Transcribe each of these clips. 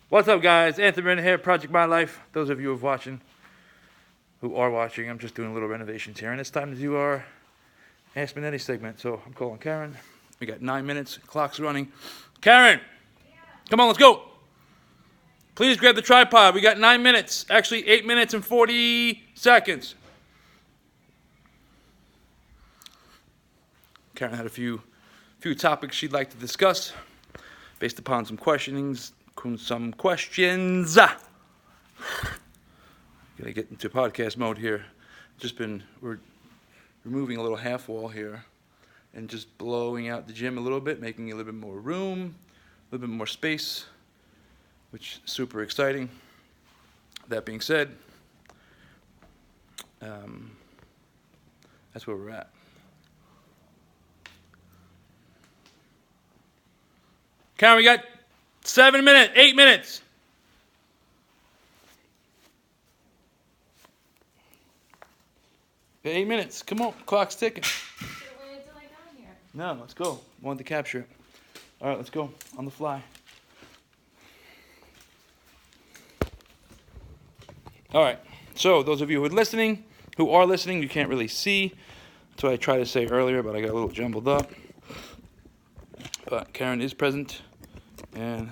What's up, guys? Anthony Brennan here, Project My Life. Those of you who are watching, I'm just doing a little renovations here, and it's time to do our Ask Monetti segment. So I'm calling Karen. We got 9 minutes. Clock's running. Karen, come on, let's go. Please grab the tripod. We got 9 minutes. Actually, 8 minutes and 40 seconds. Karen had a few topics she'd like to discuss based upon some questions. Gotta get into podcast mode here. We're removing a little half wall here and just blowing out the gym a little bit, making a little bit more room, a little bit more space, which is super exciting. That being said, that's where we're at. Karen, we got 7 minutes, 8 minutes. Okay, 8 minutes. Come on, clock's ticking. Should have waited till I got here. No, let's go. Wanted to capture it. All right, let's go on the fly. All right. So those of you who are listening, you can't really see. That's what I tried to say earlier, but I got a little jumbled up. But Karen is present, and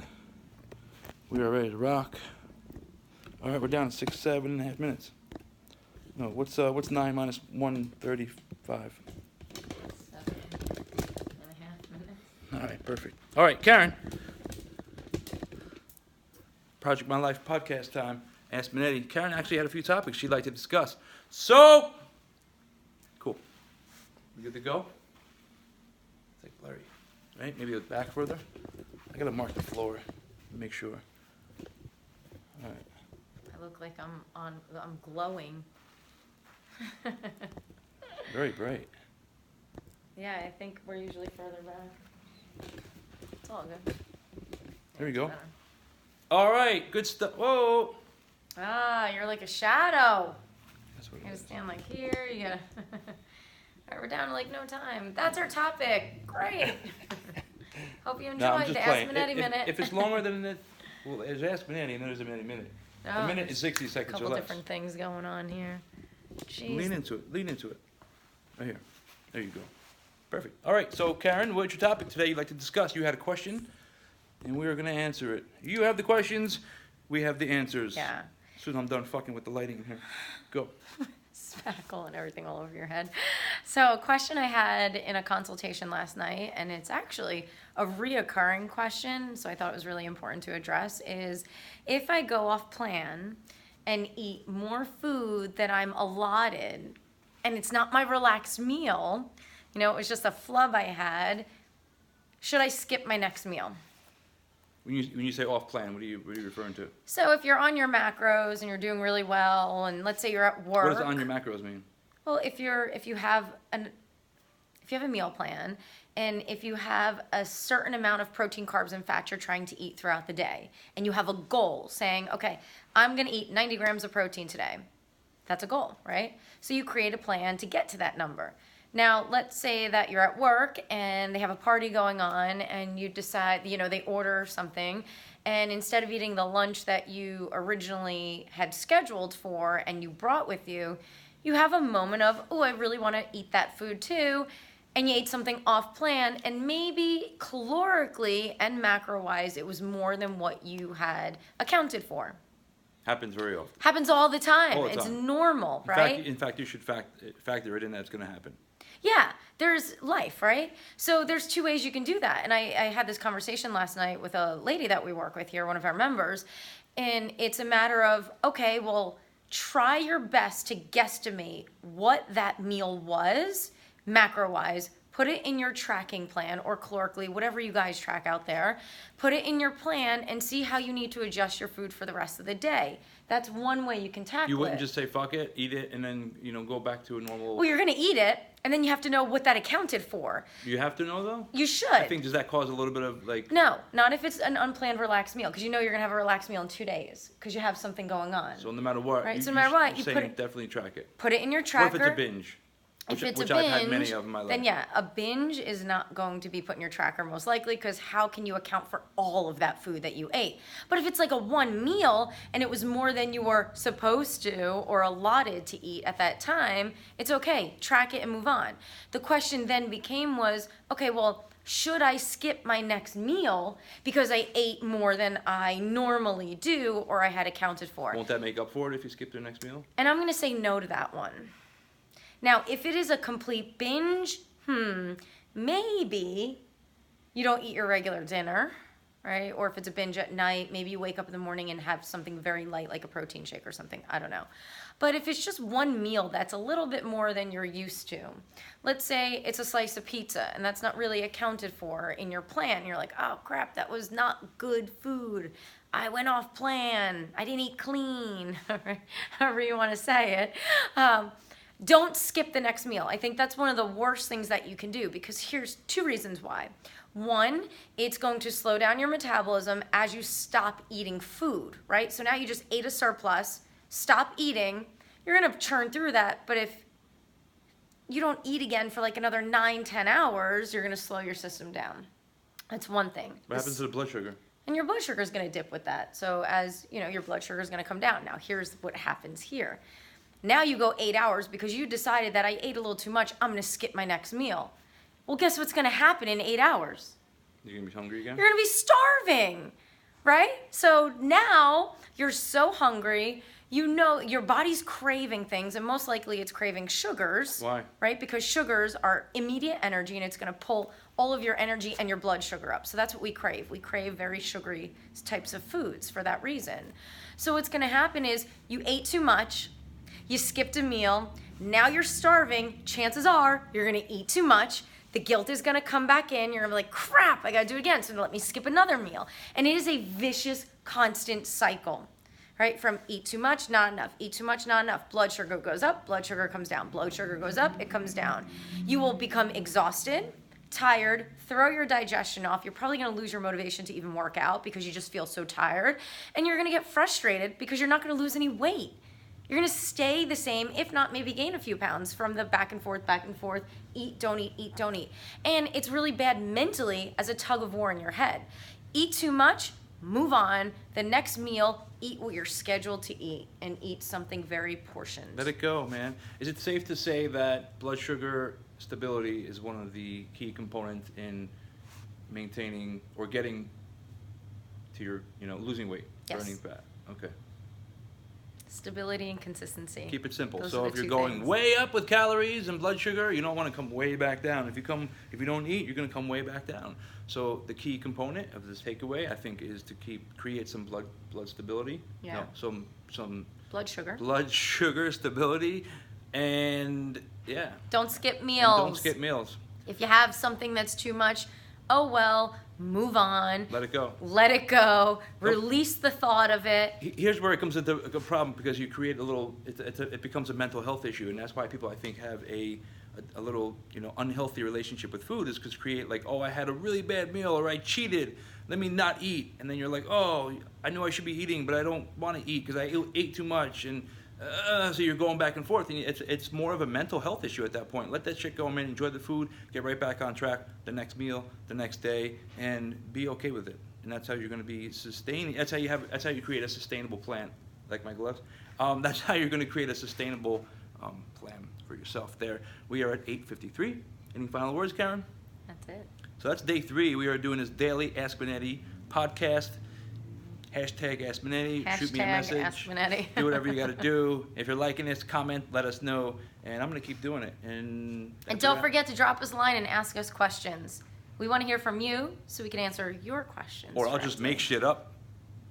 we are ready to rock. All right, we're down to 7.5 minutes. No, what's 9 minus 135? 7.5 minutes. All right, perfect. All right, Karen. Project My Life podcast time. Ask Monetti. Karen actually had a few topics she'd like to discuss. So, cool. We good to go? It's like blurry. Right? Maybe back further. I gotta mark the floor to make sure. All right. I look like I'm glowing. Very bright. Yeah, I think we're usually further back. It's all good. There we go. Better. All right, good stuff. Whoa. Ah, you're like a shadow. That's what You it gotta is. stand like here. You gotta. All right, we're down to like no time. That's our topic. Great. Hope you No, I'm enjoyed just the playing. Ask Monetti minute. If it's longer than it, well, there's Ask Monetti and then there's a minute. Oh, A minute is 60 seconds couple or less. different things going on here. Jeez. Lean into it. Right here. There you go. Perfect. All right, so Karen, what's your topic today you'd like to discuss? You had a question, and we are going to answer it. You have the questions, we have the answers. Yeah. As soon as I'm done fucking with the lighting here. Go. Spackle and everything all over your head. So a question I had in a consultation last night, and it's actually a reoccurring question, so I thought it was really important to address, is if I go off plan and eat more food than I'm allotted, and it's not my relaxed meal, it was just a flub I had, should I skip my next meal? When you say off plan, what are you referring to? So if you're on your macros and you're doing really well, and let's say you're at work. What does on your macros mean? Well, if you have a meal plan, and if you have a certain amount of protein, carbs, and fat you're trying to eat throughout the day, and you have a goal saying, okay, I'm going to eat 90 grams of protein today. That's a goal, right? So you create a plan to get to that number. Now, let's say that you're at work and they have a party going on and you decide, they order something, and instead of eating the lunch that you originally had scheduled for and you brought with you, you have a moment of, oh, I really want to eat that food too, and you ate something off plan, and maybe calorically and macro-wise it was more than what you had accounted for. Happens very often. Happens all the time. All the It's time. normal, right? In fact, you should factor it in that it's going to happen. Yeah, there's life, right? So there's two ways you can do that. And I had this conversation last night with a lady that we work with here, one of our members, and it's a matter of, okay, well, try your best to guesstimate what that meal was, macro-wise. Put it in your tracking plan, or calorically, whatever you guys track out there. Put it in your plan and see how you need to adjust your food for the rest of the day. That's one way you can tackle it. You wouldn't just say fuck it, eat it, and then go back to a normal. Well, you're going to eat it, and then you have to know what that accounted for. You have to know though. You should. I think does that cause a little bit of like. No, not if it's an unplanned relaxed meal, because you're going to have a relaxed meal in 2 days because you have something going on. So no matter what. Right, so no matter what, you saying put it- definitely track it. Put it in your tracker. What if it's a binge? If it's which a binge, I've had many of in my life. then yeah, a binge is not going to be put in your tracker most likely, because how can you account for all of that food that you ate? But if it's like a one meal and it was more than you were supposed to or allotted to eat at that time, it's okay. Track it and move on. The question then was, okay, well, should I skip my next meal because I ate more than I normally do or I had accounted for? Won't that make up for it if you skip your next meal? And I'm going to say no to that one. Now, if it is a complete binge, maybe you don't eat your regular dinner, right? Or if it's a binge at night, maybe you wake up in the morning and have something very light like a protein shake or something. I don't know. But if it's just one meal that's a little bit more than you're used to, let's say it's a slice of pizza and that's not really accounted for in your plan. You're like, oh crap, that was not good food. I went off plan. I didn't eat clean, however you want to say it. Don't skip the next meal. I think that's one of the worst things that you can do, because here's two reasons why. One, it's going to slow down your metabolism as you stop eating food, right? So now you just ate a surplus, stop eating, you're gonna churn through that, but if you don't eat again for like another 9-10 hours, you're gonna slow your system down. That's one thing. What happens to the blood sugar? And your blood sugar is gonna dip with that. So as you know, your blood sugar is gonna come down. Now here's what happens here. Now you go 8 hours because you decided that I ate a little too much, I'm gonna skip my next meal. Well, guess what's gonna happen in 8 hours? You're gonna be hungry again? You're gonna be starving, right? So now you're so hungry, you know your body's craving things, and most likely it's craving sugars. Why? Right? Because sugars are immediate energy, and it's gonna pull all of your energy and your blood sugar up. So that's what we crave. We crave very sugary types of foods for that reason. So what's gonna happen is you ate too much, you skipped a meal, now you're starving, chances are you're gonna eat too much, the guilt is gonna come back in, you're gonna be like, crap, I gotta do it again, so let me skip another meal. And it is a vicious, constant cycle, right? From eat too much, not enough, eat too much, not enough. Blood sugar goes up, blood sugar comes down, blood sugar goes up, it comes down. You will become exhausted, tired, throw your digestion off. You're probably gonna lose your motivation to even work out because you just feel so tired. And you're gonna get frustrated because you're not gonna lose any weight. You're gonna stay the same, if not maybe gain a few pounds from the back and forth, eat, don't eat, eat, don't eat. And it's really bad mentally as a tug of war in your head. Eat too much, move on. The next meal, eat what you're scheduled to eat, and eat something very portioned. Let it go, man. Is it safe to say that blood sugar stability is one of the key components in maintaining or getting to your, losing weight, Yes. burning fat? Okay. Stability and consistency. Keep it simple. Those So are if the you're two going things. way up with calories and blood sugar, you don't want to come way back down. If you don't eat, you're going to come way back down. So the key component of this takeaway, I think, is to create some blood stability. Yeah. No, some Blood sugar. blood sugar stability, and yeah. Don't skip And meals. don't skip meals. If you have something that's too much, oh well, move on. Let it go. Let it go. Release the thought of it. Here's where it comes into a problem, because you create it becomes a mental health issue, and that's why people, I think, have a little unhealthy relationship with food, is because create like, oh, I had a really bad meal, or I cheated, let me not eat, and then you're like, oh, I know I should be eating, but I don't want to eat because I ate too much, and so you're going back and forth, and it's more of a mental health issue at that point. Let that shit go, man. Enjoy the food, get right back on track the next meal, the next day, and be okay with it. And that's how you're going to be sustaining. That's how you create a sustainable plan. Like my gloves. That's how you're going to create a sustainable plan for yourself. There, we are at 8:53. Any final words, Karen? That's it. So that's day 3. We are doing this daily Ask Monetti podcast. Hashtag Ask Monetti. Shoot me a message. Ask Monetti. Do whatever you got to do. If you're liking this, comment, let us know, and I'm going to keep doing it. And don't forget to drop us a line and ask us questions. We want to hear from you so we can answer your questions. Or I'll just make shit up.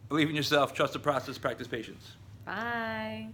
Believe in yourself, trust the process, practice patience. Bye.